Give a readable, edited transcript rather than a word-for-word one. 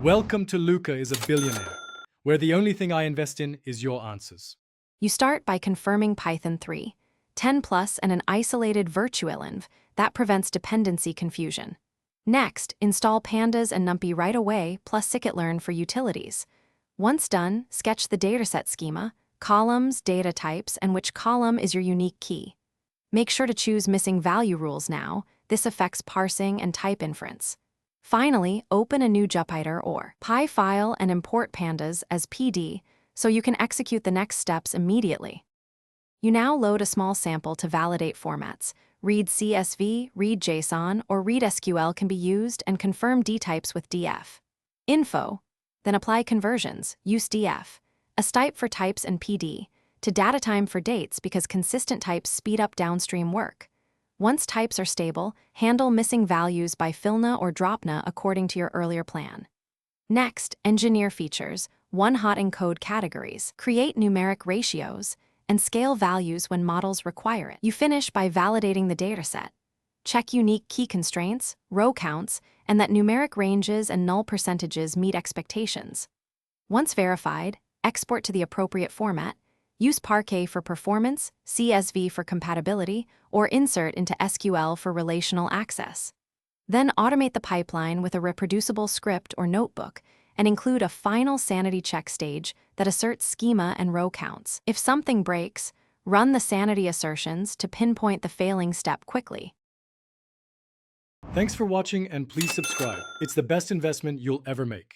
Welcome to Luca is a Billionaire, where the only thing I invest in is your answers. You start by confirming Python 3, 10 plus, and an isolated virtualenv that prevents dependency confusion. Next, install pandas and numpy right away plus scikit-learn for utilities. Once done, sketch the dataset schema, columns, data types, and which column is your unique key. Make sure to choose missing value rules now. This affects parsing and type inference. Finally, open a new Jupyter or Py file and import pandas as PD so you can execute the next steps immediately. You now load a small sample to validate formats. Read CSV, read JSON, or read SQL can be used, and confirm dtypes with df. Info. Then apply conversions. Use df, as type for types and PD, to datatime for dates because consistent types speed up downstream work. Once types are stable, handle missing values by filna or dropna according to your earlier plan. Next, engineer features, one-hot encode categories, create numeric ratios, and scale values when models require it. You finish by validating the dataset. Check unique key constraints, row counts, and that numeric ranges and null percentages meet expectations. Once verified, export to the appropriate format. Use Parquet for performance, CSV for compatibility, or insert into SQL for relational access. Then automate the pipeline with a reproducible script or notebook and include a final sanity check stage that asserts schema and row counts. If something breaks, run the sanity assertions to pinpoint the failing step quickly. Thanks for watching and please subscribe. It's the best investment you'll ever make.